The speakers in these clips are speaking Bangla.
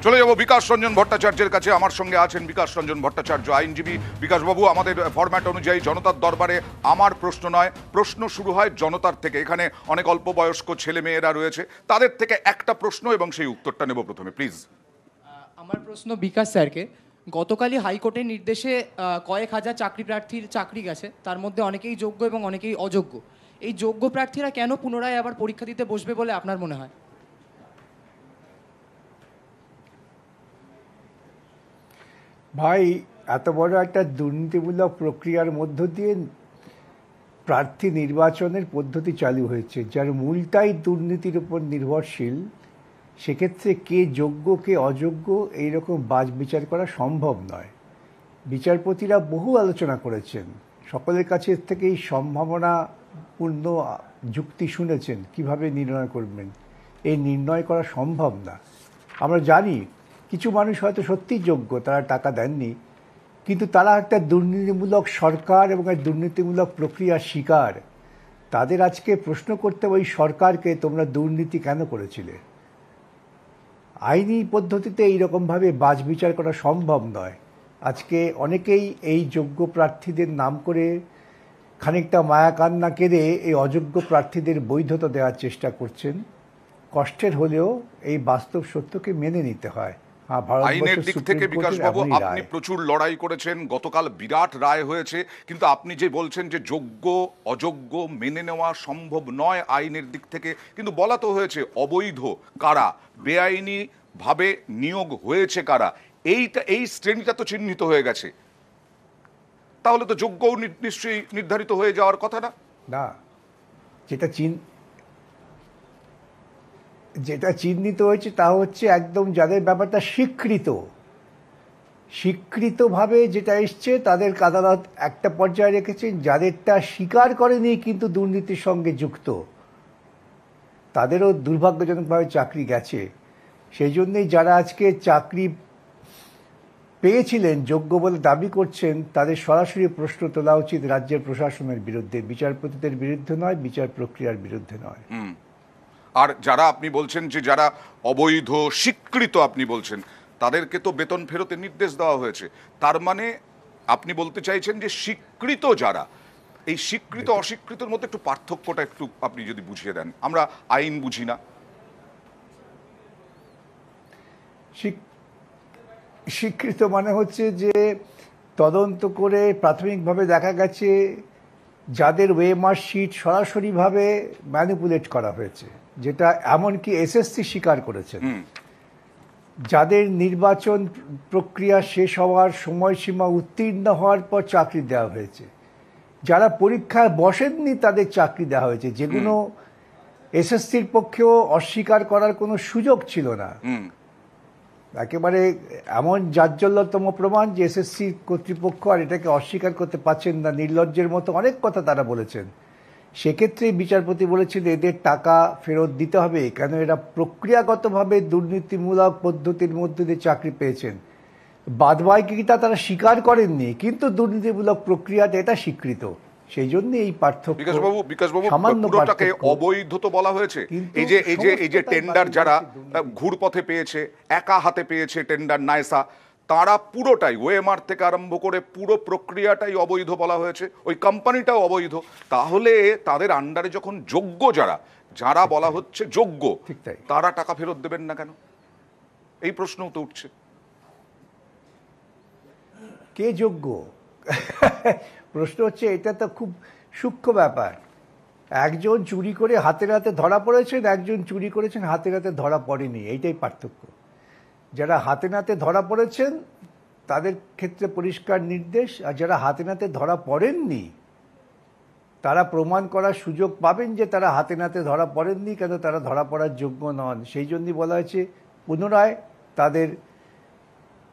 চলে যাব বিকাশ রঞ্জন ভট্টাচার্যের কাছে। আমার সঙ্গে আছেন বিকাশ রঞ্জন ভট্টাচার্য, আইনজীবী। বিকাশবাবু, আমাদের ফরম্যাট অনুযায়ী জনতার দরবারে আমার প্রশ্ন নয়, প্রশ্ন শুরু হয় জনতার থেকে। এখানে অনেক অল্প বয়স্ক ছেলে মেয়েরা রয়েছে, তাদের থেকে একটা প্রশ্ন এবং সেই উত্তরটা নেব প্রথমে, প্লিজ। আমার প্রশ্ন বিকাশ স্যারকে। গতকালই হাইকোর্টের নির্দেশে কয়েক হাজার চাকরি প্রার্থীর চাকরি গেছে, তার মধ্যে অনেকেই যোগ্য এবং অনেকেই অযোগ্য। এই যোগ্য প্রার্থীরা কেন পুনরায় আবার পরীক্ষা দিতে বসবে বলে আপনার মনে হয়? ভাই, এত বড় একটা দুর্নীতিমূলক প্রক্রিয়ার মধ্য দিয়ে প্রার্থী নির্বাচনের পদ্ধতি চালু হয়েছে, যার মূলটাই দুর্নীতির উপর নির্ভরশীল। সেক্ষেত্রে কে যোগ্য কে অযোগ্য এইরকম বাছ বিচার করা সম্ভব নয়। বিচারপতিরা বহু আলোচনা করেছেন, সকলের কাছে থেকেই সম্ভাবনাপূর্ণ যুক্তি শুনেছেন, কিভাবে নির্ণয় করবেন। এই নির্ণয় করা সম্ভব না। আমরা জানি কিছু মানুষ হয়তো সত্যিই যোগ্য, তারা টাকা দেননি, কিন্তু তারা একটা দুর্নীতিমূলক সরকার এবং এক দুর্নীতিমূলক প্রক্রিয়ার শিকার। তাদের আজকে প্রশ্ন করতে ওই সরকারকে, তোমরা দুর্নীতি কেন করেছিলে? আইনি পদ্ধতিতে এইরকমভাবে বাছ বিচার করা সম্ভব নয়। আজকে অনেকেই এই যোগ্য প্রার্থীদের নাম করে খানিকটা মায়াকান্না কেঁদে এই অযোগ্য প্রার্থীদের বৈধতা দেওয়ার চেষ্টা করছেন। কষ্টের হলেও এই বাস্তব সত্যকে মেনে নিতে হয়। আইনের দিক থেকে বিকাশবাবু, আপনি প্রচুর লড়াই করেছেন, গতকাল বিরাট রায় হয়েছে, কিন্তু আপনি যে বলছেন যে যোগ্য অযোগ্য মেনে নেওয়া সম্ভব নয় আইনের দিক থেকে, কিন্তু বলা তো হয়েছে অবৈধ কারা, বেআইনি ভাবে নিয়োগ হয়েছে কারা, এই শ্রেণীটা তো চিহ্নিত হয়ে গেছে। তাহলে তো যোগ্যও নিশ্চয়ই নির্ধারিত হয়ে যাওয়ার কথা না? না, যেটা চিহ্নিত হয়েছে তা হচ্ছে একদম যাদের ব্যাপারটা স্বীকৃতভাবে যেটা এসছে, তাদের আদালত একটা পর্যায়ে রেখেছেন। যাদেরটা স্বীকার করেনি কিন্তু দুর্নীতির সঙ্গে যুক্ত, তাদেরও দুর্ভাগ্যজনকভাবে চাকরি গেছে। সেই জন্যেই যারা আজকে চাকরি পেয়েছিলেন, যোগ্য বলে দাবি করছেন, তাদের সরাসরি প্রশ্ন তোলা উচিত রাজ্যের প্রশাসনের বিরুদ্ধে, বিচারপতিদের বিরুদ্ধে নয়, বিচার প্রক্রিয়ার বিরুদ্ধে নয়। আর যারা আপনি বলছেন যে যারা অবৈধ স্বীকৃত, আপনি বলছেন তাদেরকে তো বেতন ফেরতের নির্দেশ দেওয়া হয়েছে। তার মানে আপনি বলতে চাইছেন যে স্বীকৃত যারা, এই স্বীকৃত অস্বীকৃতর মধ্যে একটু পার্থক্যটা একটু আপনি যদি বুঝিয়ে দেন, আমরা আইন বুঝি না। স্বীকৃত মানে হচ্ছে যে তদন্ত করে প্রাথমিকভাবে দেখা গেছে যাদের ওয়েমার শিট সরাসরিভাবে ম্যানিপুলেট করা হয়েছে, যেটা এমনকি এসএসসি স্বীকার করেছেন। যাদের নির্বাচন প্রক্রিয়া শেষ হওয়ার সময়সীমা উত্তীর্ণ হওয়ার পর চাকরি দেওয়া হয়েছে, যারা পরীক্ষায় বসেননি তাদের চাকরি দেওয়া হয়েছে, যেগুলো এসএসসির পক্ষেও অস্বীকার করার কোনো সুযোগ ছিল না। একেবারে এমন জাজ্জল্যতম প্রমাণ যে এসএসসি কর্তৃপক্ষ আর এটাকে অস্বীকার করতে পারছেন না, নির্লজ্জের মতো অনেক কথা তারা বলেছেন। সেক্ষেত্রে বিচারপতি বলেছেন এদের টাকা ফেরত দিতে হবে, কেন এরা প্রক্রিয়াগতভাবে দুর্নীতিমূলক পদ্ধতির মধ্যে দিয়ে চাকরি পেয়েছেন। বাদবাকিটা তারা স্বীকার করেননি, কিন্তু দুর্নীতিমূলক প্রক্রিয়াটা এটা স্বীকৃত। সেই জন্য এই পার্থক্য। বিকাশবাবু, পুরোটাকে অবৈধ তো বলা হয়েছে। এই যে টেন্ডার যারা ঘুরপথে পেয়েছে, একা হাতে পেয়েছে টেন্ডার নায়সা, তারা পুরোটাই ওএমআর থেকে আরম্ভ করে পুরো প্রক্রিয়াটাই অবৈধ বলা হয়েছে, ওই কোম্পানিটাও অবৈধ। তাহলে তাদের আন্ডারে যখন যোগ্য যারা বলা হচ্ছে যোগ্য, তারা টাকা ফেরত দেবেন না কেন? এই প্রশ্নও তো উঠছে। কে যোগ্য? প্রশ্ন হচ্ছে, এটা তো খুব সূক্ষ্ম ব্যাপার। একজন চুরি করে হাতে নাতে ধরা পড়েছেন, একজন চুরি করেছেন হাতে নাতে ধরা পড়েনি, এইটাই পার্থক্য। যারা হাতে নাতে ধরা পড়েছেন তাদের ক্ষেত্রে পরিষ্কার নির্দেশ, আর যারা হাতে নাতে ধরা পড়েননি তারা প্রমাণ করার সুযোগ পাবেন যে তারা হাতে নাতে ধরা পড়েননি, কেন তারা ধরা পড়ার যোগ্য নন। সেই জন্যই বলা হয়েছে পুনরায় তাদের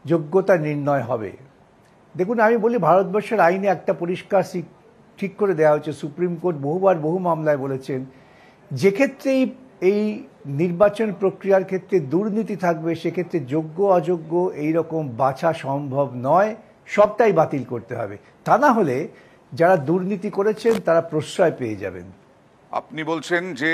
যোগ্যতা নির্ণয় হবে। দেখুন, আমি বলি ভারতবর্ষের আইনে একটা পরিষ্কার ঠিক করে দেওয়া হয়েছে। সুপ্রিম কোর্ট বহুবার বহু মামলায় বলেছেন, যে ক্ষেত্রেই এই নির্বাচন প্রক্রিয়ার ক্ষেত্রে দুর্নীতি থাকবে, সেক্ষেত্রে যোগ্য অযোগ্য এইরকম বাছা সম্ভব নয়, সবটাই বাতিল করতে হবে। তা না হলে যারা দুর্নীতি করেছেন তারা প্রশ্রয় পেয়ে যাবেন। আপনি বলছেন যে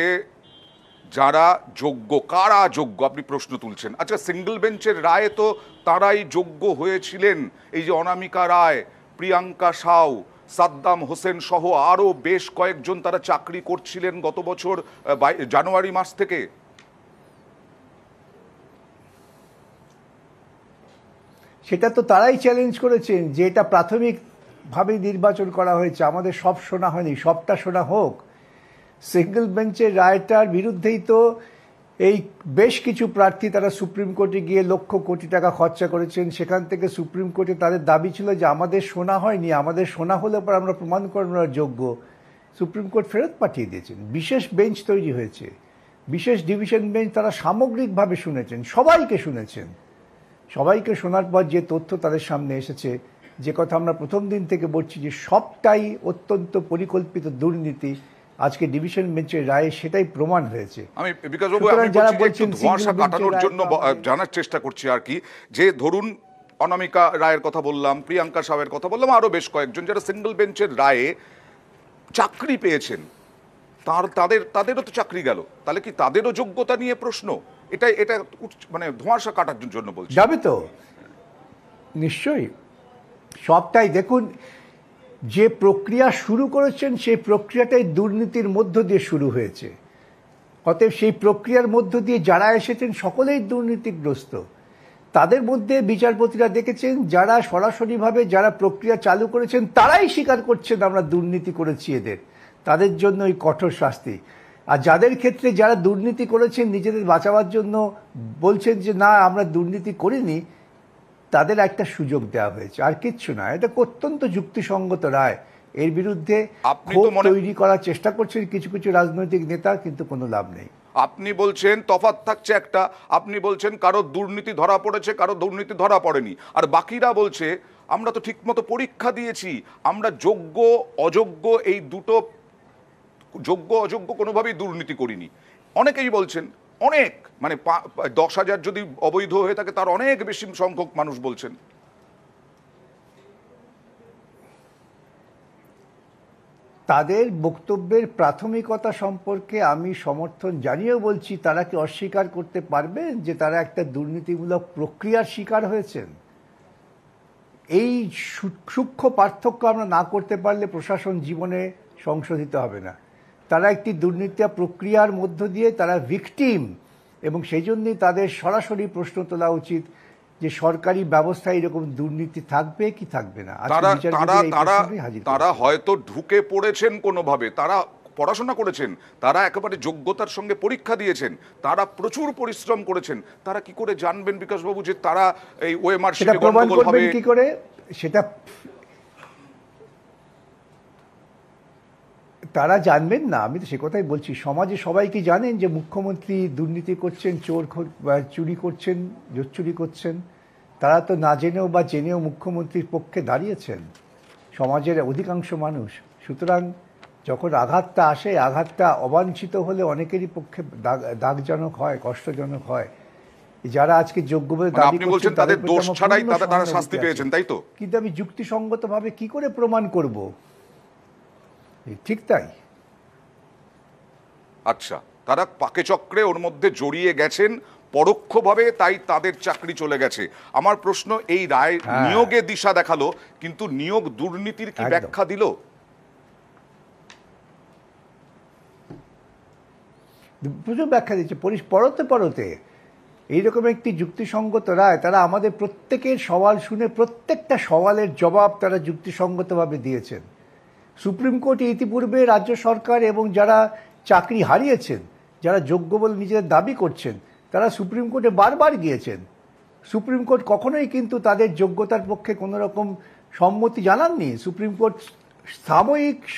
যারা যোগ্য, কারা যোগ্য আপনি প্রশ্ন তুলছেন। আচ্ছা, সিঙ্গল বেঞ্চের রায়ে তো তারাই যোগ্য হয়েছিলেন, এই যে অনামিকা রায়, প্রিয়াঙ্কা সাউ, সাদ্দাম হোসেন সহ আরো বেশ কয়েকজন, তারা চাকরি করছিলেন গত বছর জানুয়ারি মাস থেকে। সেটা তো তারাই চ্যালেঞ্জ করেছেন যে এটা প্রাথমিকভাবে নির্বাচন করা হয়েছে, আমাদের সব শোনা হয়নি, সবটা শোনা হোক। সিঙ্গল বেঞ্চের রায়টার বিরুদ্ধেই তো এই বেশ কিছু প্রার্থী তারা সুপ্রিম কোর্টে গিয়ে লক্ষ কোটি টাকা খরচা করেছেন। সেখান থেকে সুপ্রিম কোর্টে তাদের দাবি ছিল যে আমাদের শোনা হয়নি, আমাদের শোনা হলে পর আমরা প্রমাণ করার যোগ্য। সুপ্রিম কোর্ট ফেরত পাঠিয়ে দিয়েছেন। বিশেষ বেঞ্চ তৈরি হয়েছে, বিশেষ ডিভিশন বেঞ্চ, তারা সামগ্রিকভাবে শুনেছেন, সবাইকে শুনেছেন। সবাইকে শোনার পর যে তথ্য তাদের সামনে এসেছে, যে কথা আমরা প্রথম দিন থেকে বলছি যে সবটাই অত্যন্ত পরিকল্পিত দুর্নীতি, আজকে ডিভিশন বেঞ্চের রায়ে সেটাই প্রমাণ হয়েছে। আমি বিকাশবাবু, আমি বলছি একটু ধোঁয়াশা কাটানোর জন্য জানার চেষ্টা করছি আর কি, যে ধরুন অনামিকা রায়ের কথা বললাম, প্রিয়াঙ্কা সাউয়ের কথা বললাম, আরো বেশ কয়েকজন যারা সিঙ্গল বেঞ্চের রায়ে চাকরি পেয়েছেন, তাদেরও তো চাকরি গেল, তাহলে কি তাদেরও যোগ্যতা নিয়ে প্রশ্ন? এটা মানে ধোঁয়াশা কাটার জন্য বলছি। যাবে তো নিশ্চয়ই, সবটাই দেখুন। যে প্রক্রিয়া শুরু করেছেন সেই প্রক্রিয়াটাই দুর্নীতির মধ্য দিয়ে শুরু হয়েছে। অতএব সেই প্রক্রিয়ার মধ্য দিয়ে যারা এসেছেন সকলেই দুর্নীতিগ্রস্ত। তাদের মধ্যে বিচারপতিরা দেখেছেন যারা সরাসরিভাবে যারা প্রক্রিয়া চালু করেছেন তারাই স্বীকার করছেন আমরা দুর্নীতি করেছি, তাদের জন্য এই কঠোর শাস্তি। আর যাদের ক্ষেত্রে যারা দুর্নীতি করেছেন নিজেদের বাঁচাবার জন্য বলছেন যে না আমরা দুর্নীতি করিনি, তাদের একটা সুযোগ দেওয়া হয়েছে, আর কিচ্ছু না। এটা অত্যন্ত যুক্তিসঙ্গত রায়। এর বিরুদ্ধে ক্ষোভ তৈরি করার চেষ্টা করছেন কিছু কিছু রাজনৈতিক নেতা, কিন্তু কোনো লাভ নেই। আপনি বলছেন তফাৎ থাকছে একটা, আপনি বলছেন কারো দুর্নীতি ধরা পড়েছে, কারো দুর্নীতি ধরা পড়েনি, আর বাকিরা বলছে আমরা তো ঠিকমতো পরীক্ষা দিয়েছি, আমরা যোগ্য অযোগ্য এই দুটো, যোগ্য অযোগ্য কোনোভাবেই দুর্নীতি করিনি। অনেকেই বলছেন, অনেক মানে 10,000 যদি অবৈধ হয়ে থাকে তার অনেক বেশি সংখ্যক মানুষ বলছেন। তাদের বক্তব্যের প্রাথমিকতা সম্পর্কে আমি সমর্থন জানিয়েও বলছি, তারা কি অস্বীকার করতে পারবেন যে তারা একটা দুর্নীতিমূলক প্রক্রিয়ার শিকার হয়েছেন? এই সূক্ষ্ম পার্থক্য আমরা না করতে পারলে প্রশাসন জীবনে সংশোধিত হবে না। তারা একটি দুর্নীতি প্রক্রিয়ার মধ্য দিয়ে তারা ভিকটিম, এবং সেই জন্যই তাদের সরাসরি প্রশ্ন তোলা উচিত যে সরকারি ব্যবস্থায় এরকম দুর্নীতি থাকবে কি থাকবে না। তারা হয়তো ঢুকে পড়েছেন কোনোভাবে, তারা পড়াশোনা করেছেন, তারা একেবারে যোগ্যতার সঙ্গে পরীক্ষা দিয়েছেন, তারা প্রচুর পরিশ্রম করেছেন, তারা কি করে জানবেন বিকাশবাবু যে তারা এই ওএমআর সেটা প্রমাণ করবেন কি করে? সেটা তারা জানবেন না, আমি তো সে কথাই বলছি। সমাজে সবাই কি জানেন যে মুখ্যমন্ত্রী দুর্নীতি করছেন, চুরি করছেন, জোচ্চুরি করছেন? তারা তো না জেনেও বা জেনেও মুখ্যমন্ত্রীর পক্ষে দাঁড়িয়েছেন সমাজের অধিকাংশ মানুষ। সুতরাং যখন আঘাতটা আসে, আঘাতটা অবাঞ্ছিত হলে অনেকেরই পক্ষে দাগজনক হয়, কষ্টজনক হয়। যারা আজকে যোগ্য বলে দাবি করছেন তাদের দোষ ছাড়াই তারা শাস্তি পেয়েছেন, তাই তো? কিন্তু আমি যুক্তিসঙ্গতভাবে কি করে প্রমাণ করব? ঠিক তাই। আচ্ছা, তারা পাকে চক্রে ওর মধ্যে জড়িয়ে গেছেন পরোক্ষভাবে, তাই তাদের চাকরি চলে গেছে। আমার প্রশ্ন, এই রায় নিয়োগে দিশা দেখালো, কিন্তু নিয়োগ দুর্নীতির কি ব্যাখ্যা দিল? প্রচুর ব্যাখ্যা দিচ্ছে, পরতে এইরকম একটি যুক্তিসঙ্গত রায়। তারা আমাদের প্রত্যেকের সওয়াল শুনে প্রত্যেকটা সওয়ালের জবাব তারা যুক্তিসঙ্গতভাবে দিয়েছেন। সুপ্রিম কোর্টে ইতিপূর্বে রাজ্য সরকার এবং যারা চাকরি হারিয়েছেন, যারা যোগ্য বলে নিজেদের দাবি করছেন, তারা সুপ্রিম কোর্টে বারবার গিয়েছেন। সুপ্রিম কোর্ট কখনোই কিন্তু তাদের যোগ্যতার পক্ষে কোনো রকম সম্মতি জানাননি। সুপ্রিম কোর্ট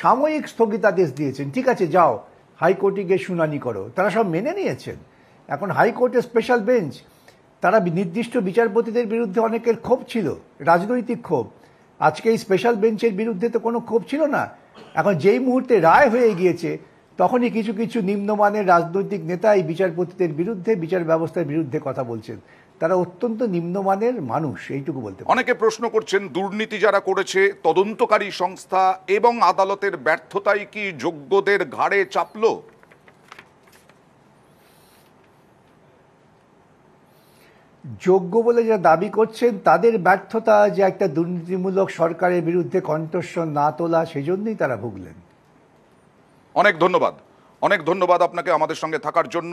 সাময়িক স্থগিতাদেশ দিয়েছেন, ঠিক আছে যাও হাইকোর্টে গিয়ে শুনানি করো, তারা সব মেনে নিয়েছেন। এখন হাইকোর্টের স্পেশাল বেঞ্চ, তারা নির্দিষ্ট বিচারপতিদের বিরুদ্ধে অনেকের ক্ষোভ ছিল, রাজনৈতিক ক্ষোভ। আজকে এই স্পেশাল বেঞ্চের বিরুদ্ধে তো কোনো ক্ষোভ ছিল না। এখন যেই মুহূর্তে রায় হয়ে গিয়েছে তখনই কিছু কিছু নিম্নমানের রাজনৈতিক নেতা এই বিচারপতিদের বিরুদ্ধে, বিচার ব্যবস্থার বিরুদ্ধে কথা বলছেন। তারা অত্যন্ত নিম্নমানের মানুষ, এইটুকু বলতে। অনেকে প্রশ্ন করছেন, দুর্নীতি যারা করেছে তদন্তকারী সংস্থা এবং আদালতের ব্যর্থতাই কি যোগ্যদের ঘাড়ে চাপলো? যোগ্য বলে যা দাবি করছেন তাদের ব্যর্থতা যে একটা দুর্নীতিমূলক সরকারের বিরুদ্ধে কণ্ঠস্বর না তোলা, সেজন্যই তারা ভুগলেন। অনেক ধন্যবাদ আপনাকে আমাদের সঙ্গে থাকার জন্য।